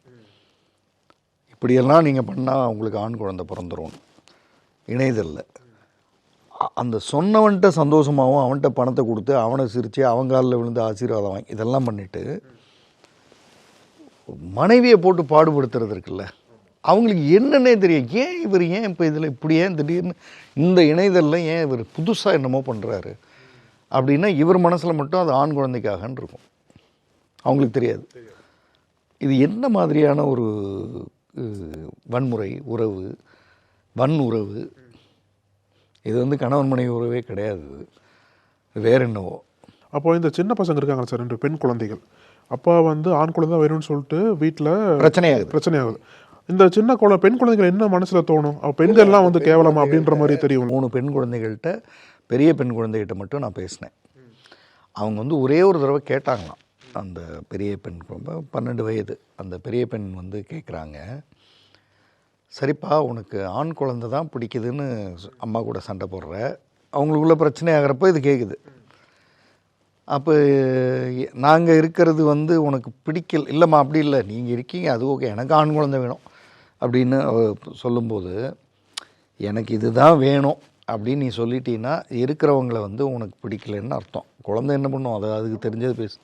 இப்படியெல்லாம் நீங்கள் பண்ணால் உங்களுக்கு ஆண் குழந்தை பிறந்துடும் இணையதல்ல. அந்த சொன்னவன்கிட்ட சந்தோஷமாகவும் அவன்கிட்ட பணத்தை கொடுத்து அவனை சிரித்து அவன் காலில் விழுந்து ஆசீர்வாதம் வாங்கி இதெல்லாம் பண்ணிவிட்டு மனைவியை போட்டு பாடுபடுத்துறது இருக்குல்ல, அவங்களுக்கு என்னன்னே தெரியும். ஏன் இப்போ இதில் இப்படி ஏன் திடீர்னு இந்த இணையதல்ல ஏன் இவர் புதுசாக என்னமோ பண்ணுறாரு அப்படின்னா இவர் மனசில் மட்டும் அது ஆண் குழந்தைக்காகன்னு இருக்கும், அவங்களுக்கு தெரியாது. இது என்ன மாதிரியான ஒரு வன்முறை உறவு, உறவு? இது வந்து கணவன் மனைவி உறவே கிடையாது, வேற என்னவோ. அப்போ இந்த சின்ன பசங்க இருக்காங்க சார், 2 பெண் குழந்தைகள். அப்பா வந்து ஆண் குழந்தை வேணும்னு சொல்லிட்டு வீட்டில் பிரச்சனையாகுது. இந்த சின்ன பெண் குழந்தைகள் என்ன மனசில் தோணும்? பெண்கள்லாம் வந்து கேவலமா அப்படின்ற மாதிரி தெரியும். 3 பெண் குழந்தைகள்கிட்ட, பெரிய பெண் குழந்தைகிட்ட மட்டும் நான் பேசினேன். அவங்க வந்து ஒரே ஒரு தடவை கேட்டாங்களாம். அந்த பெரிய பெண் 12 வயது அந்த பெரிய பெண் வந்து கேட்குறாங்க, சரிப்பா உனக்கு ஆண் குழந்தை தான் பிடிக்குதுன்னு அம்மா கூட சண்டை போடுற, அவங்களுக்குள்ள பிரச்சனை ஆகிறப்போ இது கேட்குது. அப்போ நாங்கள் இருக்கிறது வந்து உனக்கு பிடிக்கல. இல்லைம்மா அப்படி இல்லை, நீங்கள் இருக்கீங்க அது ஓகே, எனக்கு ஆண் குழந்தை வேணும் அப்படின்னு சொல்லும்போது, எனக்கு இதுதான் வேணும் அப்படின்னு நீ சொல்லிட்டீங்கன்னா இருக்கிறவங்களை வந்து உனக்கு பிடிக்கலன்னு அர்த்தம். குழந்தை என்ன பண்ணும், அதை அதுக்கு தெரிஞ்சது பேசு.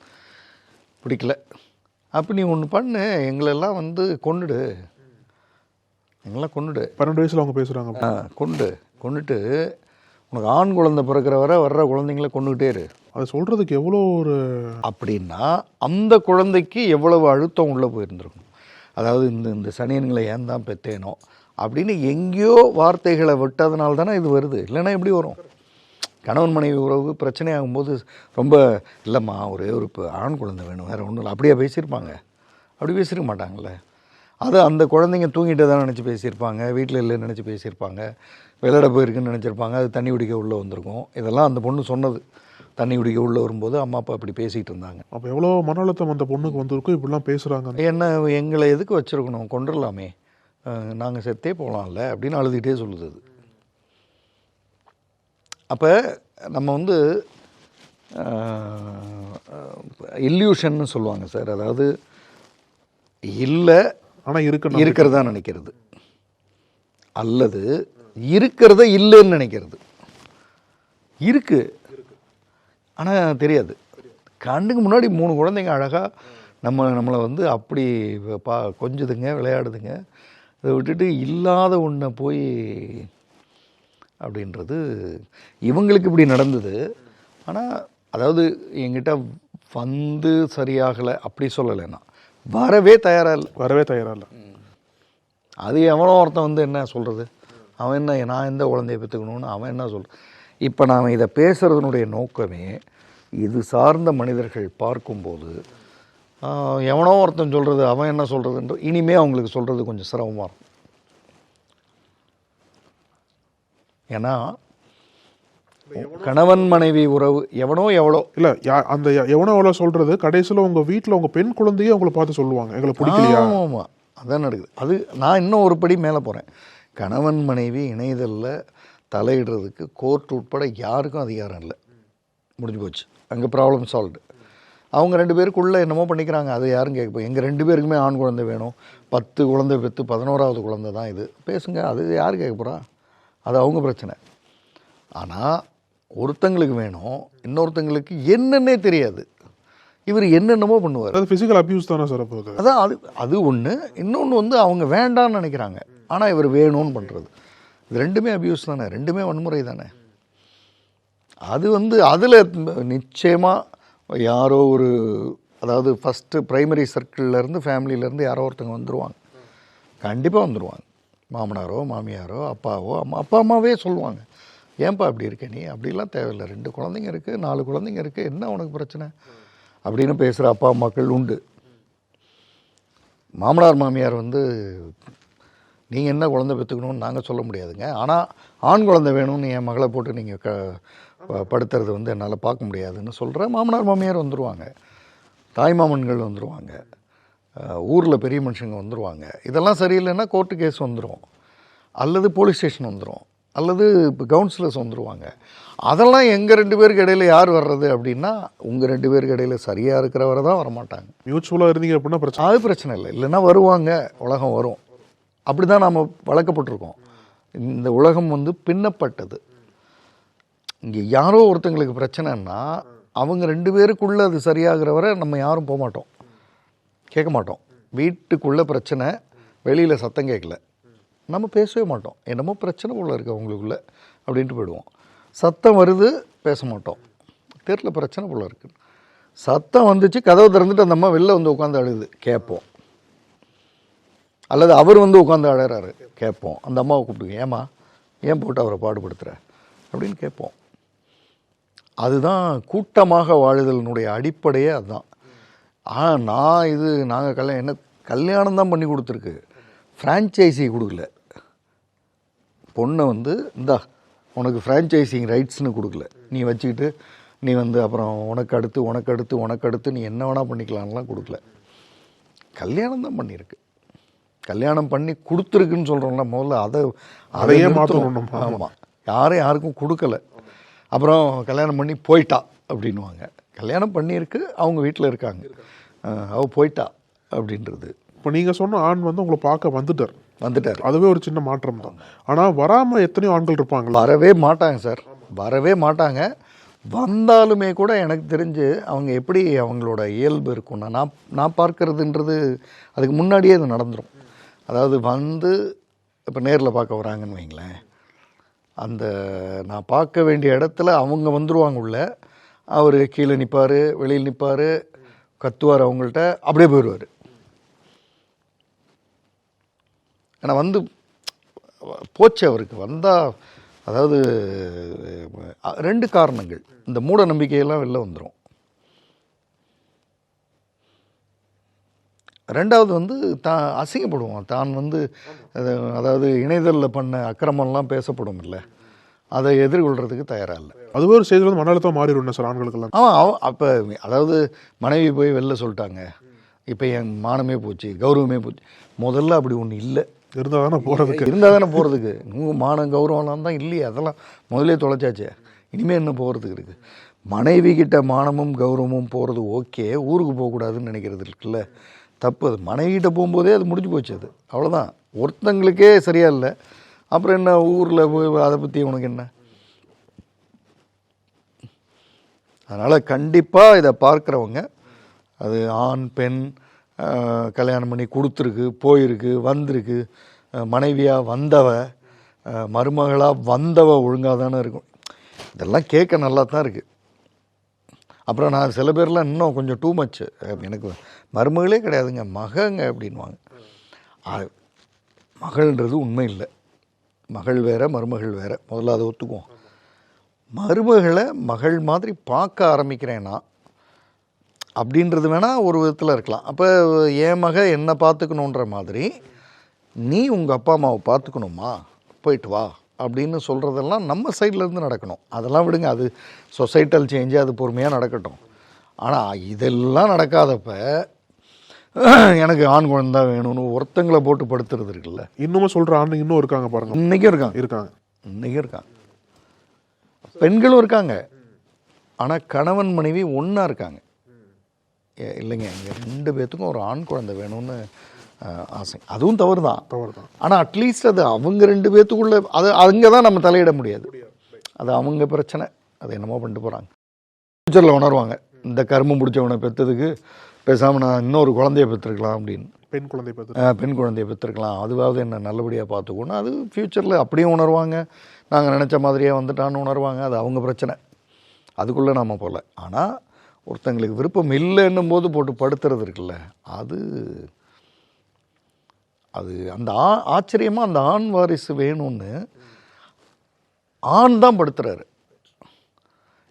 பிடிக்கல அப்போ நீ ஒன்று பண்ணு, எங்களெல்லாம் வந்து கொண்டுடு, எங்களாம் கொண்டுடு. 12 வயசில் அவங்க பேசுகிறாங்க. கொண்டுட்டு உனக்கு ஆண் குழந்தை பிறக்கிற வர்ற குழந்தைங்கள கொண்டுகிட்டே இரு. அது சொல்கிறதுக்கு எவ்வளோ ஒரு அப்படின்னா அந்த குழந்தைக்கு எவ்வளவு அழுத்தம் உள்ளே போயிருந்துருக்கும். அதாவது இந்த சனியன்களை ஏன் தான் பெற்றேனோ அப்படின்னு எங்கேயோ வார்த்தைகளை விட்டதுனால தானே இது வருது. இல்லைன்னா எப்படி வரும்? கணவன் மனைவி உறவு பிரச்சனை ஆகும்போது ரொம்ப இல்லைம்மா ஒரே ஒரு ஆண் குழந்தை வேணும், வேறு ஒன்றும் இல்லை, அப்படியே பேசியிருப்பாங்க. அப்படி பேசியிருக்க மாட்டாங்கள்ல. அது அந்த குழந்தைங்க தூங்கிட்டு தான் நினச்சி பேசியிருப்பாங்க, வீட்டில் இல்லைன்னு நினச்சி பேசியிருப்பாங்க, விளையாட போயிருக்குன்னு நினச்சிருப்பாங்க, அது தண்ணி குடிக்க உள்ளே வந்திருக்கும். இதெல்லாம் அந்த பொண்ணு சொன்னது. தண்ணி குடிக்க உள்ளே வரும்போது அம்மா அப்பா அப்படி பேசிகிட்டு இருந்தாங்க. அப்போ எவ்வளோ மன அழுத்தம் அந்த பொண்ணுக்கு வந்திருக்கும், இப்படிலாம் பேசுகிறாங்க. என்ன எங்களை எதுக்கு வச்சுருக்கணும், கொண்டுடலாமே, நாங்கள் செத்தே போகலாம்ல அப்படின்னு அழுதுகிட்டே சொல்லுது அது. அப்போ நம்ம வந்து இல்யூஷன்னு சொல்லுவாங்க சார், அதாவது இல்லை ஆனால் இருக்கிறதா நினைக்கிறது, அல்லது இருக்கிறத இல்லைன்னு நினைக்கிறது. இருக்கு ஆனால் தெரியாது. கண்ணுக்கு முன்னாடி 3 குழந்தைங்க அழகாக நம்மளை வந்து அப்படி கொஞ்சுதுங்க, விளையாடுதுங்க. அதை விட்டுட்டு இல்லாத ஒன்றை போய் அப்படின்றது இவங்களுக்கு இப்படி நடந்தது. ஆனால் அதாவது என்கிட்ட வந்து சரியாகலை அப்படி சொல்லலைன்னா வரவே தயாராக இல்லை. அது எவனோ ஒருத்தன் வந்து என்ன சொல்கிறது, அவன் என்ன நான் எந்த குழந்தைய பெற்றுக்கணும்னு அவன் என்ன சொல்கிறான். இப்போ நாம் இதை பேசுகிறதுனுடைய நோக்கமே இது சார்ந்த மனிதர்கள் பார்க்கும்போது எவனோ ஒருத்தன் சொல்கிறது அவன் என்ன சொல்கிறதுன்ற இனிமேல் அவங்களுக்கு சொல்கிறது கொஞ்சம் சிரமமாக இருக்கும். ஏன்னா கணவன் மனைவி உறவு எவனோ எவ்வளோ இல்லை, அந்த எவனோ எவ்வளோ சொல்கிறது கடைசியில் உங்கள் வீட்டில் உங்கள் பெண் குழந்தையே அவங்கள பார்த்து சொல்லுவாங்க எங்களுக்கு பிடிக்கலையா. ஆமாம் அதான் நடக்குது. அது நான் இன்னும் ஒரு படி மேலே போகிறேன். கணவன் மனைவி இணையதல்ல தலையிடுறதுக்கு கோர்ட் உட்பட யாருக்கும் அதிகாரம் இல்லை, முடிஞ்சு போச்சு, அங்கே ப்ராப்ளம் சால்வ்டு. அவங்க 2 பேருக்குள்ளே என்னமோ பண்ணிக்கிறாங்க, அதை யாரும் கேட்க. எங்கள் 2 பேருக்குமே ஆண் குழந்தை வேணும், 10 குழந்தை பெற்று 11வது குழந்தை தான் இது, பேசுங்க, அது யார் கேட்க போகிறா, அது அவங்க பிரச்சனை. ஆனால் ஒருத்தங்களுக்கு வேணும், இன்னொருத்தங்களுக்கு என்னன்னே தெரியாது, இவர் என்னென்னமோ பண்ணுவார். அது ஃபிசிக்கல் அப்யூஸ் தானே சார் போகுது. அதான் அது ஒன்று. இன்னொன்று வந்து அவங்க வேண்டான்னு நினைக்கிறாங்க, ஆனால் இவர் வேணும்னு பண்ணுறது. இது 2மே அப்யூஸ் தானே, 2மே வன்முறை தானே. அது வந்து அதில் நிச்சயமாக யாரோ ஒரு, அதாவது ஃபஸ்ட்டு ப்ரைமரி சர்க்கிள்லேருந்து ஃபேமிலியிலேருந்து யாரோ ஒருத்தங்க வந்துடுவாங்க, கண்டிப்பாக வந்துடுவாங்க. மாமனாரோ மாமியாரோ அப்பாவோ அப்பா அம்மாவே சொல்லுவாங்க, ஏன்பா அப்படி இருக்க நீ, அப்படிலாம் தேவையில்லை, 2 குழந்தைங்க இருக்குது 4 குழந்தைங்க இருக்குது, என்ன உனக்கு பிரச்சனை அப்படின்னு பேசுகிற அப்பா அம்மாக்கள் உண்டு. மாமனார் மாமியார் வந்து நீங்கள் என்ன குழந்தை பெற்றுக்கணும்னு நாங்கள் சொல்ல முடியாதுங்க. ஆனால் ஆண் குழந்தை வேணும்னு என் மகளை போட்டு நீங்கள் படுத்துறது வந்து என்னால் பார்க்க முடியாதுன்னு சொல்கிற மாமனார் மாமியார் வந்துடுவாங்க, தாய்மாமன்கள் வந்துடுவாங்க, ஊரில் பெரிய மனுஷங்க வந்துடுவாங்க. இதெல்லாம் சரியில்லைன்னா கோர்ட்டு கேஸ் வந்துடும், அல்லது போலீஸ் ஸ்டேஷன் வந்துடும், அல்லது இப்போ கவுன்சிலர்ஸ் வந்துடுவாங்க. அதெல்லாம் எங்கள் 2 பேருக்கு இடையில யார் வர்றது அப்படின்னா, உங்கள் 2 பேருக்கு இடையில சரியாக இருக்கிறவரை தான் வரமாட்டாங்க. மியூச்சுவலாக இருந்தீங்க அப்படின்னா பிரச்சனை, அது பிரச்சனை இல்லை. இல்லைன்னா வருவாங்க, உலகம் வரும். அப்படி தான் நாம் வளர்க்கப்பட்டிருக்கோம். இந்த உலகம் வந்து பின்னப்பட்டது. இங்கே யாரோ ஒருத்தங்களுக்கு பிரச்சனைன்னா அவங்க 2 பேருக்குள்ளே அது சரியாகிற வரை நம்ம யாரும் போக மாட்டோம், கேட்க மாட்டோம். வீட்டுக்குள்ளே பிரச்சனை, வெளியில் சத்தம் கேட்கல, நம்ம பேசவே மாட்டோம். என்னமோ பிரச்சனை போல இருக்குது அவங்களுக்குள்ள அப்படின்ட்டு போயிடுவோம். சத்தம் வருது, பேச மாட்டோம், தெருல பிரச்சனை போல இருக்குது. சத்தம் வந்துச்சு, கதவை திறந்துட்டு அந்த அம்மா வெளில வந்து உட்காந்து அழுது, கேட்போம். அல்லது அவர் வந்து உட்காந்து அழறாரு, கேட்போம். அந்த அம்மாவை கூப்பிட்டு, ஏம்மா ஏன் போட்டு அவரை பாடுபடுத்துகிற அப்படின்னு கேட்போம். அதுதான் கூட்டமாக வாழுதலினுடைய அடிப்படையே அதுதான். நாங்கள் என்ன கல்யாணம் தான் பண்ணி கொடுத்துருக்கு, ஃப்ரான்ச்சைஸி கொடுக்கல. பொண்ணை வந்து இந்தா உனக்கு ஃப்ரான்ச்சைசிங் ரைட்ஸ்னு கொடுக்கல, நீ வச்சுக்கிட்டு நீ வந்து அப்புறம் உனக்கு அடுத்து நீ என்ன வேணால் பண்ணிக்கலாம்லாம் கொடுக்கல. கல்யாணம் தான் பண்ணியிருக்கு. கல்யாணம் பண்ணி கொடுத்துருக்குன்னு சொல்கிறோம்ல, முதல்ல அதையே மாற்றணும். ஆமாம், யாருக்கும் கொடுக்கல. அப்புறம் கல்யாணம் பண்ணி போயிட்டா அப்படின்வாங்க. கல்யாணம் பண்ணியிருக்கு, அவங்க வீட்டில் இருக்காங்க, அவள் போயிட்டா அப்படின்றது. இப்போ நீங்கள் சொன்ன ஆண் வந்து உங்களை பார்க்க வந்துட்டார், அதுவே ஒரு சின்ன மாற்றம் தான். ஆனால் வராமல் எத்தனையோ ஆண்கள் இருப்பாங்க. வரவே மாட்டாங்க சார், வரவே மாட்டாங்க. வந்தாலுமே கூட எனக்கு தெரிஞ்சு அவங்க எப்படி அவங்களோட இயல்பு இருக்கும்னா, நான் பார்க்கறதுன்றது அதுக்கு முன்னாடியே அது நடந்துடும். அதாவது வந்து இப்போ நேரில் பார்க்க வராங்கன்னு வைங்களேன், அந்த நான் பார்க்க வேண்டிய இடத்துல அவங்க வந்துடுவாங்க உள்ள. அவர் கீழே நிற்பார், வெளியில் நிற்பார், கத்துவார் அவங்கள்ட்ட, அப்படியே போயிடுவார். ஆனால் வந்து போச்சு அவருக்கு வந்தால். அதாவது 2 காரணங்கள். இந்த மூட நம்பிக்கையெல்லாம் வெளில வந்துடும். 2வது வந்து அசிங்கப்படுவோம். தான் வந்து அதாவது இணையதளில் பண்ண அக்கிரமம்லாம் பேசப்படும் இல்லை, அதை எதிர்கொள்கிறதுக்கு தயாராக இல்லை. அதுவே ஒரு செய்தி வந்து மன அழுத்தம் மாறிடும் சார் ஆண்களுக்கெல்லாம். அப்போ அதாவது மனைவி போய் வெளில சொல்லிட்டாங்க, இப்போ என் மானமே போச்சு, கௌரவமே போச்சு. முதல்ல அப்படி ஒன்று இல்லை. இருந்தால் தானே போகிறதுக்கு உங்கள் மானம் கௌரவம்லாம் தான் இல்லையே, அதெல்லாம் முதலே தொலைச்சாச்சே, இனிமேல் என்ன போகிறதுக்கு இருக்குது. மனைவி கிட்ட மானமும் கௌரவமும் போகிறது ஓகே, ஊருக்கு போகக்கூடாதுன்னு நினைக்கிறது இருக்குல்ல, தப்பு. அது மனைவிகிட்ட போகும்போதே அது முடிஞ்சு போச்சு, அது அவ்வளோதான். ஒருத்தங்களுக்கே சரியா இல்லை, அப்புறம் என்ன ஊரில் போய் அதை பற்றி உனக்கு என்ன? அதனால் கண்டிப்பாக இதை பார்க்குறவங்க, அது ஆண் பெண், கல்யாணம் பண்ணி கொடுத்துருக்கு, போயிருக்கு, வந்திருக்கு, மனைவியாக வந்தவ, மருமகளாக வந்தவ ஒழுங்காக தானே இருக்கும். இதெல்லாம் கேட்க நல்லா தான் இருக்குது. அப்புறம் நான் சில பேர்லாம் இன்னும் கொஞ்சம் டூ மச்சு, எனக்கு மருமகளே கிடையாதுங்க, மகங்க அப்படின்வாங்க. மகள்ன்றது உண்மை இல்லை. மகள் வேறு, மருமகள் வேறு. முதல்ல அதை ஒத்துக்குவோம். மருமகளை மகள் மாதிரி பார்க்க ஆரம்பிக்கிறேன்னா அப்படின்றது வேணால் ஒரு விதத்தில் இருக்கலாம். அப்போ என் மக என்னை பார்த்துக்கணுன்ற மாதிரி நீ உங்கள் அப்பா அம்மாவை பார்த்துக்கணுமா, போயிட்டு வா அப்படின்னு சொல்கிறதெல்லாம் நம்ம சைட்லேருந்து நடக்கணும். அதெல்லாம் விடுங்க, அது சொசைட்டல் சேஞ்சு, அது பொறுமையாக நடக்கட்டும். ஆனால் இதெல்லாம் நடக்காதப்ப எனக்கு ஆண் குழந்தை வேணும்னு ஒருத்தங்களை போட்டு படுத்துறது இருக்குல்ல. இன்னமும் சொல்கிற ஆண் இன்னும் இருக்காங்க பாருங்கள். இன்றைக்கும் இருக்காங்க. பெண்களும் இருக்காங்க. ஆனால் கணவன் மனைவி ஒன்றா இருக்காங்க. இல்லைங்க, இங்கே 2 பேர்த்துக்கும் ஒரு ஆண் குழந்தை வேணும்னு ஆசை. அதுவும் தவறு தான். ஆனால் அட்லீஸ்ட் அது அவங்க 2 பேர்த்துக்குள்ளே அது அங்கே தான் நம்ம தலையிட முடியாது. அது அவங்க பிரச்சனை, அதை என்னமோ பண்ணிட்டு போகிறாங்க. ஃப்யூச்சரில் உணர்வாங்க, இந்த கரும்பு பிடிச்சவனை பெற்றதுக்கு பேசாமல் நான் இன்னொரு குழந்தைய பெற்றிருக்கலாம் அப்படின்னு. பெண் குழந்தைய பெற்றிருக்கலாம், அதுவாவது என்ன நல்லபடியாக பார்த்துக்கணும். அது ஃப்யூச்சரில் அப்படியே உணர்வாங்க, நாங்கள் நினச்ச மாதிரியே வந்துட்டான்னு உணர்வாங்க. அது அவங்க பிரச்சனை, அதுக்குள்ளே நாம் போகல. ஆனால் ஒருத்தங்களுக்கு விருப்பம் இல்லைன்னும் போது போட்டு படுத்துறது இருக்குல்ல, அது அந்த ஆச்சரியமாக அந்த ஆண் வாரிசு வேணும்னு ஆண் தான் படுத்துறாரு.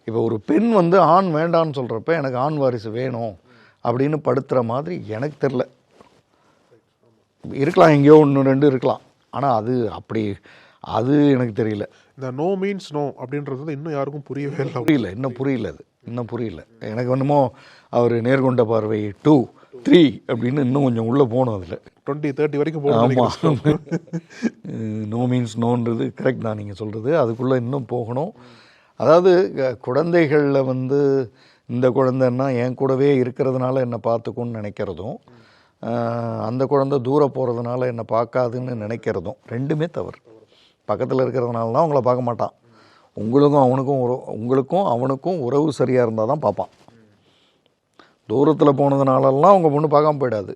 இப்போ ஒரு பெண் வந்து ஆண் வேண்டான்னு சொல்கிறப்ப எனக்கு ஆண் வாரிசு வேணும் அப்படின்னு படுத்துகிற மாதிரி எனக்கு தெரில. இருக்கலாம், எங்கேயோ 1-2 இருக்கலாம். ஆனால் அது எனக்கு தெரியல. இந்த நோ மீன்ஸ் நோ அப்படின்றது இன்னும் யாருக்கும் புரியவே இல்லை. இன்னும் புரியல. எனக்கு என்னமோ அவர் நேர்கொண்ட பார்வை 2, 3 அப்படின்னு இன்னும் கொஞ்சம் உள்ளே போகணும். அதில் 20-30 வரைக்கும் போகணும். ஆமாம், நோ மீன்ஸ் நோன்றது கரெக்ட் தான் நீங்கள் சொல்கிறது. அதுக்குள்ளே இன்னும் போகணும். அதாவது குழந்தைகளில் வந்து இந்த குழந்தைன்னா என் கூடவே இருக்கிறதுனால என்னை பார்த்துக்கும்னு நினைக்கிறதும், அந்த குழந்தை தூரம் போகிறதுனால என்னை பார்க்காதுன்னு நினைக்கிறதும் ரெண்டுமே தவறு. பக்கத்தில் இருக்கிறதுனால தான் உங்களை பார்க்க மாட்டான். உங்களுக்கும் அவனுக்கும் உறவு சரியாக இருந்தால் தான் பார்ப்பான். தூரத்தில் போனதுனாலலாம் உங்கள் பொண்ணு பார்க்காம போயிடாது.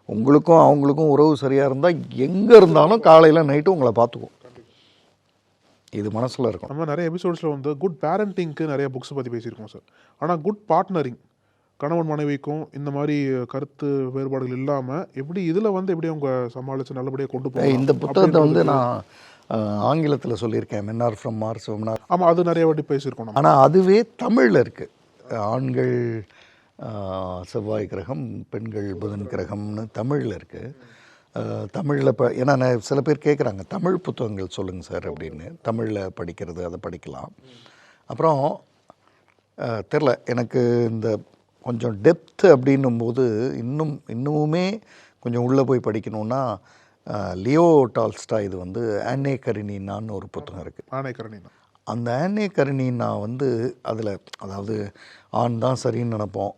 உங்களுக்கும் அவங்களுக்கும் உறவு சரியாக இருந்தால் எங்கே இருந்தாலும் காலையில் நைட்டு உங்களை பார்த்துக்கும். இது மனசில் இருக்கும். நம்ம நிறைய எபிசோட்ஸில் வந்து குட் பேரண்டிங்க்கு நிறைய புக்ஸ் பற்றி பேசியிருக்கோம் சார். ஆனால் குட் பார்ட்னரிங், கணவன் மனைவிக்கும் இந்த மாதிரி கருத்து வேறுபாடுகள் இல்லாமல் எப்படி இதில் வந்து எப்படி அவங்க சமாளித்து நல்லபடியாக கொண்டு போய் இந்த புத்தகத்தை வந்து நான் ஆங்கிலத்தில் சொல்லியிருக்கேன், மென்னார் ஃப்ரம் மார்ஸ். ஆமாம், அது நிறைய வாட்டி பேசியிருக்கோம். ஆனால் அதுவே தமிழில் இருக்குது. ஆண்கள் செவ்வாய் கிரகம், பெண்கள் புதன் கிரகம்னு தமிழில் இருக்குது. தமிழில் ஏன்னா சில பேர் கேட்குறாங்க தமிழ் புத்தகங்கள் சொல்லுங்கள் சார் அப்படின்னு. தமிழில் படிக்கிறது அதை படிக்கலாம். அப்புறம் தெரில, எனக்கு இந்த கொஞ்சம் டெப்த்து அப்படின்னும்போது இன்னுமே கொஞ்சம் உள்ளே போய் படிக்கணுன்னா லியோ டால்ஸ்டாய் இது வந்து ஆன்னே கரினினான்னு ஒரு புத்தகம் இருக்குது. அந்த ஆன்னே கரினினா வந்து அதில் அதாவது ஆண் தான் சரின்னு நினைப்போம்,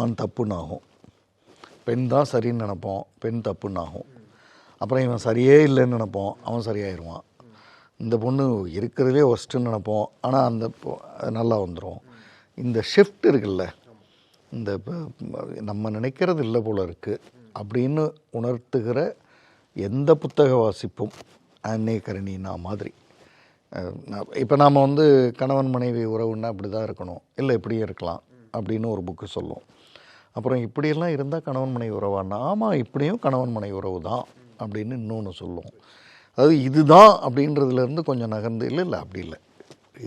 ஆண் தப்புன்னு ஆகும். பெண் தான் சரின்னு நினைப்போம், பெண் தப்புன்னு ஆகும். அப்புறம் இவன் சரியே இல்லைன்னு நினைப்போம், அவன் சரியாயிடுவான். இந்த பொண்ணு இருக்கிறதுலே ஒஸ்ட்டுன்னு நினைப்போம், ஆனால் அந்த நல்லா வந்துடும். இந்த ஷிஃப்ட் இருக்குல்ல, இந்த நம்ம நினைக்கிறது இல்லை போல இருக்குது அப்படின்னு உணர்த்துகிற எந்த புத்தக வாசிப்பும் ஆன்னே கரினினா மாதிரி. இப்போ நாம் வந்து கணவன் மனைவி உறவுன்னா இப்படி தான் இருக்கணும், இல்லை இப்படியும் இருக்கலாம் அப்படின்னு ஒரு புக்கு சொல்லுவோம். அப்புறம் இப்படியெல்லாம் இருந்தால் கணவன் மனைவி உறவானா, ஆமாம் இப்படியும் கணவன் மனைவி உறவு தான் அப்படின்னு இன்னொன்று சொல்லுவோம். அதாவது இதுதான் அப்படின்றதுலேருந்து கொஞ்சம் நகர்ந்து இல்லை அப்படி இல்லை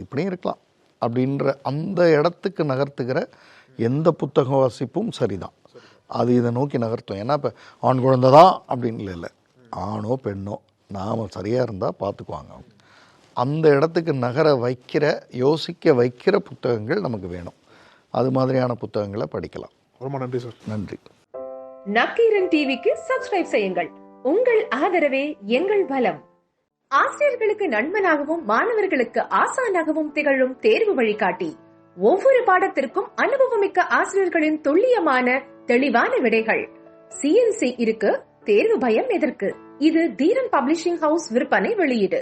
இப்படியும் இருக்கலாம் அப்படின்ற அந்த இடத்துக்கு நகர்த்துகிற எந்த புத்தக வாசிப்பும் சரிதான். அது இதை நோக்கி நகர்த்தும். ஏன்னா இப்போ ஆண் குழந்தை தான் அப்படின்னு இல்லை, ஆணோ பெண்ணோ நாம் சரியாக இருந்தால் பார்த்துக்குவாங்க. அந்த இடத்துக்கு நகர வைக்கிற, யோசிக்க வைக்கிற புத்தகங்கள் நமக்கு வேணும். அது மாதிரியான புத்தகங்களை படிக்கலாம். ரொம்ப நன்றி சார். நன்றி. நக்கீரன் டிவிக்கு சப்ஸ்கிரைப் செய்யுங்கள். உங்கள் ஆதரவே எங்கள் பலம். ஆசிரியர்களுக்கு நண்பனாகவும் மாணவர்களுக்கு ஆசானாகவும் திகழும் தேர்வு வழிகாட்டி. ஒவ்வொரு பாடத்திற்கும் அனுபவமிக்க ஆசிரியர்களின் துல்லியமான தெளிவான விடைகள். CNC இருக்கு, தேர்வு பயம் எதற்கு? இது தீரன் பப்ளிஷிங் ஹவுஸ் விற்பனை வெளியீடு.